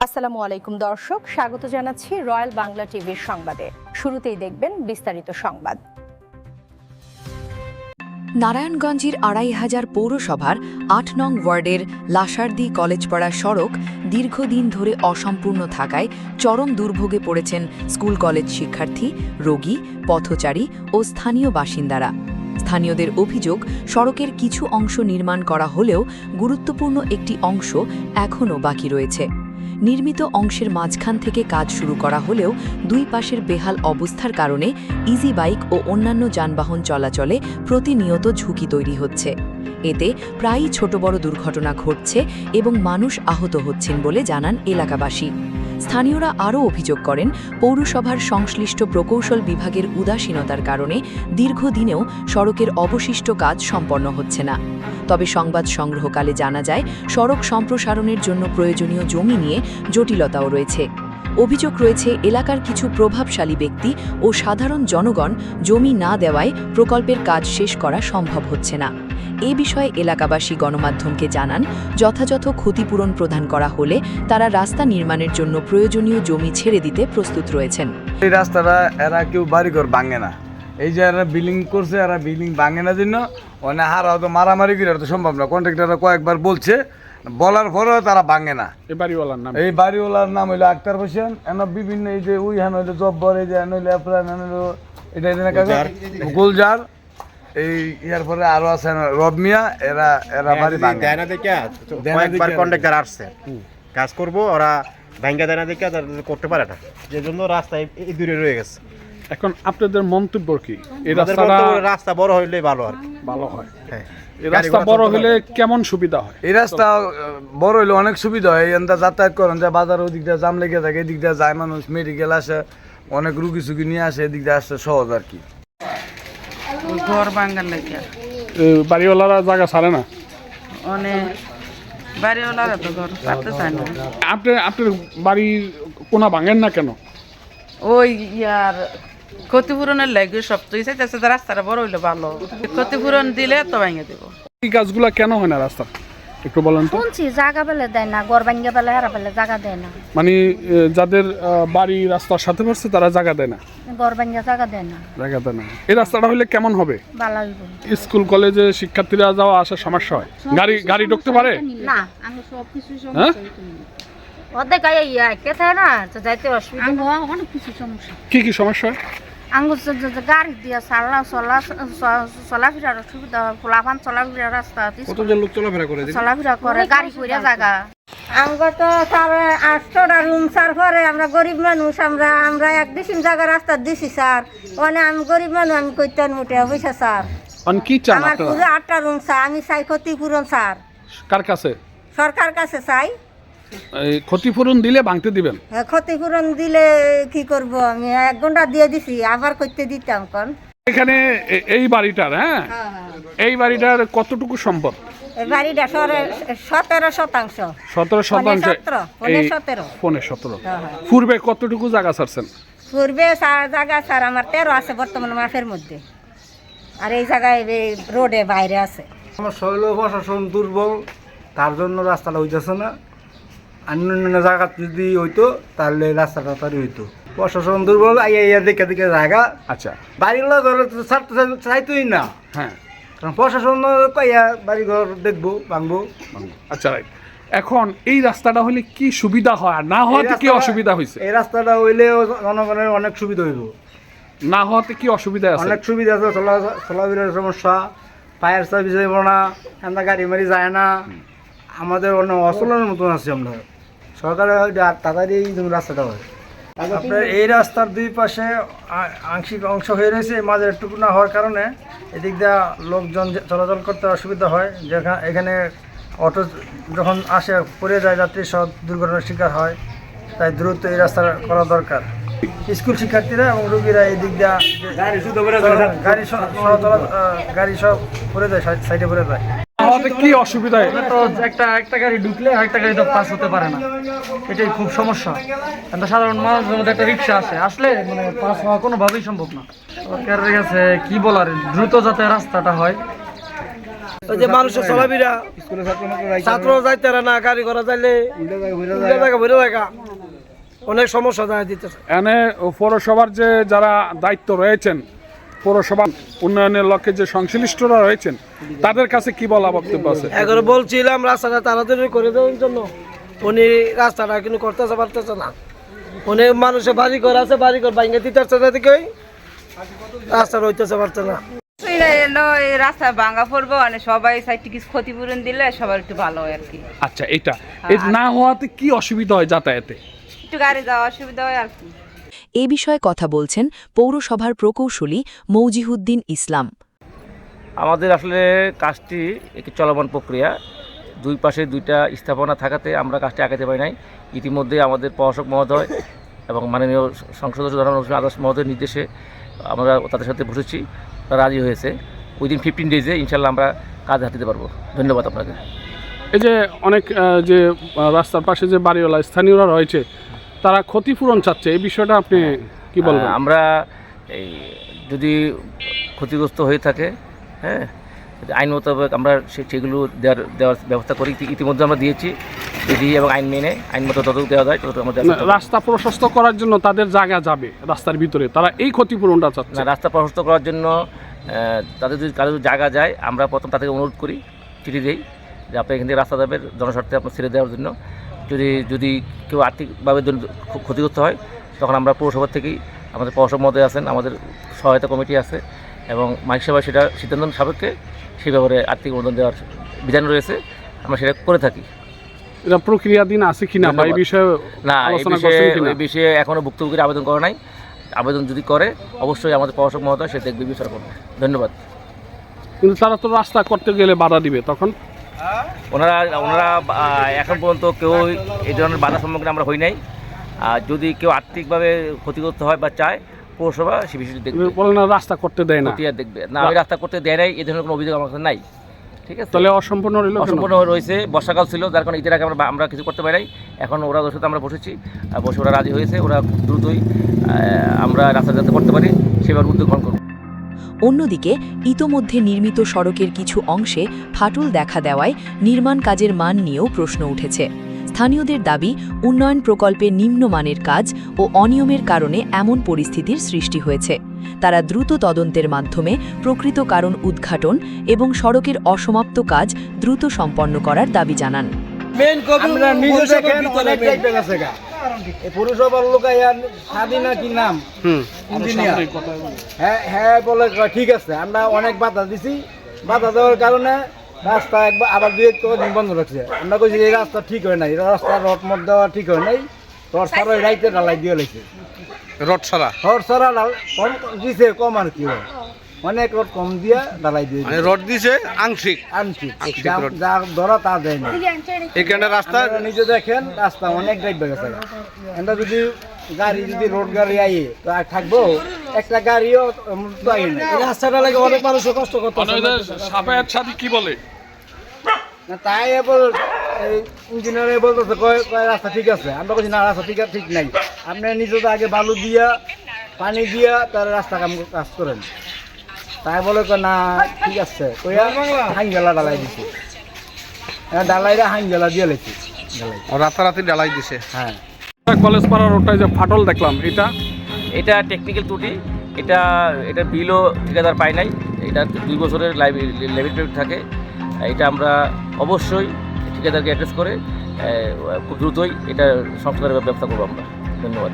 আসসালামু আলাইকুম দর্শক, স্বাগত জানাচ্ছি রয়্যাল বাংলা টিভির সংবাদে। শুরুতেই দেখবেন বিস্তারিত সংবাদ। নারায়ণগঞ্জের ২৫০০ পৌরসভার ৮ নং ওয়ার্ডের লাসারদি কলেজপাড়া সড়ক দীর্ঘদিন ধরে অসম্পূর্ণ থাকায় চরম দুর্ভোগে পড়েছেন স্কুল কলেজ শিক্ষার্থী, রোগী, পথচারী ও স্থানীয় বাসিন্দারা। স্থানীয়দের অভিযোগ, সড়কের কিছু অংশ নির্মাণ করা হলেও গুরুত্বপূর্ণ একটি অংশ এখনও বাকি রয়েছে। নির্মিত অংশের মাঝখান থেকে কাজ শুরু করা হলেও দুই পাশের বেহাল অবস্থার কারণে ইজি বাইক ও অন্যান্য যানবাহন চলাচলে প্রতিনিয়ত ঝুঁকি তৈরি হচ্ছে। এতে প্রায়ই ছোট বড় দুর্ঘটনা ঘটছে এবং মানুষ আহত হচ্ছেন বলে জানান এলাকাবাসী। স্থানীয়রা আরও অভিযোগ করেন, পৌরসভার সংশ্লিষ্ট প্রকৌশল বিভাগের উদাসীনতার কারণে দীর্ঘদিনেও সড়কের অবশিষ্ট কাজ সম্পন্ন হচ্ছে না। তবে সংবাদ সংগ্রহকালে জানা যায়, সড়ক সম্প্রসারণের জন্য প্রয়োজনীয় জমি নিয়ে জটিলতাও রয়েছে। অভিযোগ রয়েছে, এলাকার কিছু প্রভাবশালী ব্যক্তি ও সাধারণ জনগণ জমি না দেওয়ায় প্রকল্পের কাজ শেষ করা সম্ভব হচ্ছে না। এ বিষয়ে এলাকাবাসী গণমাধ্যমকে জানান, যথাযথ ক্ষতিপূরণ প্রদান করা হলে তারা রাস্তা নির্মাণের জন্য প্রয়োজনীয় জমি ছেড়ে দিতে প্রস্তুত রয়েছেন। এই রাস্তাটা এরা কেউ বাড়িঘর ভাঙে না, এই যে এরা বিল্ডিং করছে, এরা বিল্ডিং ভাঙে না জন্য অনেক হারা হয়তো মারামারি করে তো সম্ভব না। কন্ট্রাক্টররা কয়েকবার বলছে, বলার পরেও তারা ভাঙে না। এই বাড়িওয়ালার নাম হইলো আক্তার হোসেন। এনে বিভিন্ন এই যে উইহান হইলো জব্বর, এই যে হইলো এপ্রান, হইলো এটা গুলজার, এই ইয়ার পরে আরো আছে রব মিয়া। এরা বাড়ি দেয় না দেখে কয়েকবার কন্ট্রাক্টর আসছে কাজ করবো, ওরা ভাঙ্গা দেয় না দেখে করতে পারে না, যে জন্য রাস্তায় এই দূরে রয়ে গেছে। এখন আপনাদের মন্তব্য কি? এই রাস্তা বড় হইলে ভালো আর ভালো হয়। হ্যাঁ, এই রাস্তা বড় হলে কেমন সুবিধা হয়? এই রাস্তা বড় হইলে অনেক সুবিধা হয়। এনটা যাতায়াত করেন, যে বাজার ওই দিক দিয়ে জাম লেগে থাকে, এদিক দিয়ে যায় মানুষ, মেডিকেল আসে, অনেক রুগী সুগী নিয়ে আসে, এদিক দিয়ে আসতে সহজ আর কি। ঘর ভাঙার লাগে বাড়িওয়ালারা জায়গা ছাড়ে না, অনেক বাড়িওয়ালারা তো ঘর ছাড়তে চায় না। আপনার বাড়ির কোনা ভাঙেন না কেন? ওই ইয়ার ক্ষতিপূরণের লাগে সব তো চাইতেছে, রাস্তাটা বড় হইলে ভালো, ক্ষতিপূরণ দিলে তো ভেঙে দেবো। এই কাজগুলা কেন হয় না রাস্তা, একটু বলেন তো। শুনছি জায়গা পেলে দেয় না, ঘর ভাঙ্গা পেলে হারা পেলে জায়গা দেয় না। মানে যাদের বাড়ি রাস্তার সাথে পড়ছে তারা জায়গা দেয় না, ঘর ভাঙ্গা জায়গা দেয় না। জায়গা দেয় না। এই রাস্তাটা হলে কেমন হবে? ভালো হইব। স্কুল কলেজে শিক্ষার্থীরা যাওয়া আসার সমস্যা হয়, গাড়ি ঢুকতে পারে না, আমি সব কিছু হ্যাঁ অর্ধেক কেথা না তো যাইতে অসুবিধা, অনেক কিছু সমস্যা। কি সমস্যা হয়? আঙ্গুর গাড়ি দিয়ে চলাফেরার অসুবিধা, ফোলাফান চলাফেরা রাস্তা কতজন লোক চলাফেরা করে চলাফেরা করে, গাড়ি করে জায়গা। আমরা তো 800টা রুম স্যার পরে, আমরা গরিব মানুষ, আমরা এক ডিসিম জায়গা রাস্তা দিছি স্যার। মানে আমি গরিব মানুষ, আমি কইতেন মোটে পয়সা স্যার। কি চান আমার আপনারা? পুরো 8টা রুম স্যার, আমি চাই ক্ষতিপূরণ স্যার। কার কাছে? সরকার কাছে চাই। এই ক্ষতিপূরণ দিলে ভাঙতে দিবেন? ক্ষতিপূরণ দিলে কি করব, আমি 1 ঘন্টা দিয়ে দিছি, আবার করতে দিতাম কোন। এখানে এই বাড়িটার এই বাড়িটার কতটুকু সম্পদ? এই বাড়িটা 17%। 17%? 17.17। পূর্বে কতটুকু জায়গা ছাড়ছেন? পূর্বে জায়গা স্যার আমার 13 আছে বর্তমান মাসের মধ্যে, আর এই জায়গায় রোডে বাইরে আছে। আমার শৈল প্রশাসন দুর্বল, তার জন্য রাস্তাটা হইতেছে না। অন্য জায়গা যদি হইতো তাহলে রাস্তাটা তাড়ি হইতো। প্রশাসন দুর্বল, দেখে দেখে জায়গা। আচ্ছা, বাড়িগুলো ধরে ছাড়তে চাইতোই না। হ্যাঁ, কারণ প্রশাসন কইয়া বাড়িঘর দেখবো, ভাঙবো। আচ্ছা রাইট। এখন এই রাস্তাটা হলে কি সুবিধা হয়, আর না হওয়াতে কি অসুবিধা হয়েছে? এই রাস্তাটা হইলে জনগণের অনেক সুবিধা হইব। না হওয়াতে কি অসুবিধা আছে? অনেক সুবিধা আছে, চলাফেরার সমস্যা, ফায়ার সার্ভিস হইব না, আমরা গাড়ি মারি যায় না, আমাদের অনেক অচলের মতন আছে। আমরা সরকারের তাড়াতাড়ি রাস্তাটা হয়। আপনার এই রাস্তার দুই পাশে আংশিক অংশ হয়ে রয়েছে, মাঝের একটুকু না হওয়ার কারণে এদিক দিয়ে লোকজন চলাচল করতে অসুবিধা হয়। যেখানে এখানে অটো যখন আসে পড়ে যায়, যাত্রী সব দুর্ঘটনার শিকার হয়। তাই দ্রুত এই রাস্তা করা দরকার। স্কুল শিক্ষার্থীরা এবং রোগীরা এই দিক দিয়ে গাড়ি সব পড়ে যায়, সাইডে পড়ে যায়। কি অসুবিধা? তো একটা গাড়ি ঢুকলে আরেকটা গাড়ি তো পাস হতে পারে না, এটাই খুব সমস্যা। সাধারণ মানুষের মধ্যে একটা রিক্সা আসলে মানে পাস হওয়া কোনোভাবেই সম্ভব না। সরকারের কাছে কি বলার, দ্রুত যাতে রাস্তাটা হয়। ওই যে মানুষের চলাফেরা স্কুলে ছাত্র ছাত্র যাইতে পারে না, গাড়ি ঘোড়া যাইলে ভরে জায়গা অনেক সমস্যা দেখা দিতেছে। এনে পৌরসভার যে যারা দায়িত্ব রয়েছেন, পৌরসভা উন্নয়নের লক্ষ্যে যে সংশ্লিষ্টরা রয়েছেন, তাদের কাছে কি বলা বক্তব্য আছে? এখন বলছিলাম রাস্তাটা তাড়াতাড়ি করে দেওয়ার জন্য, উনি রাস্তাটা কিন্তু করতেছে পারতেছে না। উনি মানুষের বাড়ি ঘর আছে, বাড়ি ঘর ভাঙে দিতেছে না, দিকে রাস্তা রইতেছে পারছে না। রাস্তা ভাঙা পড়বো, মানে সবাই সাইডে কিছু ক্ষতিপূরণ দিলে সবার একটু ভালো হয় আর কি। আচ্ছা, এটা না হওয়াতে কি অসুবিধা হয় যাতায়াতে? একটু গাড়ি যাওয়া অসুবিধা হয় আর কি। এ বিষয়ে কথা বলছেন পৌরসভার প্রকৌশলী মৌজিহুদ্দিন ইসলাম। আমাদের আসলে কাজটি একটি চলমান প্রক্রিয়া, দুই পাশে দুইটা স্থাপনা থাকাতে আমরা কাজটি আগাতে পারি নাই। ইতিমধ্যে আমাদের প্রশাসক মহোদয় এবং মাননীয় সংসদ সদস্য আদর্শ মহোদয়ের নির্দেশে আমরা তাদের সাথে বসেছি, তারা রাজি হয়েছে। উইদিন 15 ডেজে ইনশাল্লাহ আমরা কাজ হাতে দিতে পারবো। ধন্যবাদ আপনাকে। এই যে অনেক যে রাস্তার পাশে যে বাড়িওয়ালা স্থানীয়রা রয়েছে, তারা ক্ষতিপূরণ চাচ্ছে, এই বিষয়টা আপনি কি বলবেন? আমরা এই যদি ক্ষতিগ্রস্ত হয়ে থাকে, হ্যাঁ, আইন মোতাবেক আমরা সেগুলো দেওয়ার ব্যবস্থা করি। ইতিমধ্যে আমরা দিয়েছি, এবং আইন মেনে আইন মতো যতটুকু দেওয়া যায় ততটুকু আমাদের। রাস্তা প্রশস্ত করার জন্য তাদের জায়গা যাবে রাস্তার ভিতরে, তারা এই ক্ষতিপূরণটা চাচ্ছে। না, রাস্তা প্রশস্ত করার জন্য তাদের যদি কারো জায়গা যায়, আমরা প্রথম তাদেরকে অনুরোধ করি, চিঠি দিই যে আপনি এখান থেকে রাস্তা যাবেন জনস্বার্থে আপনার ছেড়ে দেওয়ার জন্য। যদি কেউ আর্থিকভাবে ক্ষতিগ্রস্ত হয়, তখন আমরা পৌরসভা থেকেই, আমাদের প্রশাসক মহোদয় আছেন, আমাদের সহায়তা কমিটি আছে, এবং মালিক সভা সেটা সিদ্ধান্ত সাপেক্ষে সেই ব্যাপারে আর্থিক অনুদান দেওয়ার বিধান রয়েছে, আমরা সেটা করে থাকি। এটা প্রক্রিয়াধীন আছে কিনা বা এই বিষয়ে না, এই বিষয়ে এখনও ভুক্তভোগীর আবেদন করা নাই। আবেদন যদি করে অবশ্যই আমাদের প্রশাসক মহোদয় সে দেখবে, বিচার করবে। ধন্যবাদ। কিন্তু তারা তো রাস্তা করতে গেলে বাধা দিবে, তখন ওনারা এখন পর্যন্ত কেউ এই ধরনের বাধার সম্মুখীন আমরা হই নাই। যদি কেউ আর্থিকভাবে ক্ষতিগ্রস্ত হয় বা চায়, পৌরসভা সে বিষয়টি দেখবে। বলে না রাস্তা করতে দেয় না, দেখবে না, আমি রাস্তা করতে দেয় নাই, এই ধরনের কোনো অভিযোগ আমার কাছে নাই। ঠিক আছে, তাহলে অসম্পূর্ণ রইল। অসম্পূর্ণ রয়েছে, বর্ষাকাল ছিল, যার কারণে ঈদের আগে আমরা কিছু করতে পারি নাই। এখন ওদের সাথে আমরা বসে ওরা রাজি হয়েছে, ওরা দ্রুতই আমরা রাস্তা যাতে করতে পারি সেভাবে উদ্যোগ গ্রহণ করব। অন্যদিকে ইতোমধ্যে নির্মিত সড়কের কিছু অংশে ফাটল দেখা দেওয়ায় নির্মাণ কাজের মান নিয়েও প্রশ্ন উঠেছে। স্থানীয়দের দাবি, উন্নয়ন প্রকল্পে নিম্নমানের কাজ ও অনিয়মের কারণে এমন পরিস্থিতির সৃষ্টি হয়েছে। তারা দ্রুত তদন্তের মাধ্যমে প্রকৃত কারণ উদ্ঘাটন এবং সড়কের অসমাপ্ত কাজ দ্রুত সম্পন্ন করার দাবি জানান। আমরা নিজে দেখেন অনেক টাইপের আছে গা, এই পৌরসভার লোক স্বাধীন কি নাম ইঞ্জিনিয়ার, হ্যাঁ বলে ঠিক আছে, আমরা অনেক বাধা দিছি, বাধা দেওয়ার কারণে রাস্তা একবার আবার 2-1 দিন বন্ধ রাখছে। আমরা কইছি এই রাস্তা ঠিক হয় নাই, রাস্তা রড মত দেওয়া ঠিক হয় নাই, রড সারা রাইতে ঢালাই দিয়ে লাগছে, রড সারা কম দিছে, কম আর কি হয়, অনেক রড কম দিয়া ঢালাই দিয়ে রড দিছে, আংশিক যা ধরা তা দেয় না। এখানে রাস্তা নিজে দেখেন, রাস্তা অনেক ড্রাইভ গেছে। আমরা যদি গাড়ি যদি রোড গাড়ি আই তো আর থাকবো, একটা গাড়িও তো আই না, রাস্তাটা লাগে অনেক মানুষ কষ্ট করতে। সাফায়াত সাদি কি বলে না, তাই ইঞ্জিনিয়ার বলতেছে কয় রাস্তা ঠিক আছে, আমরা বলছি না রাস্তা ঠিক নাই, আপনি নিজে তো আগে বালু দিয়া পানি দিয়া তার রাস্তা কাজ করেন। তাই বলে না ঠিক আছে, হাঙ্গেলা ডালাই দিছে, ডালাইরা হাঙ্গেলা দিয়ে লেছি, রাতারাতি ডালাই দিছে। হ্যাঁ, কলেজ পাড়ার রোডটায় যে ফাটল দেখলাম, এটা টেকনিক্যাল ত্রুটি, এটা বিলও ঠিকাদার পায় নাই, এটা 2 বছরের লেবিট থাকে। এটা আমরা অবশ্যই ঠিকাদারকে অ্যাড্রেস করে খুব দ্রুতই এটা সংস্কারের ব্যবস্থা করবো আমরা। ধন্যবাদ।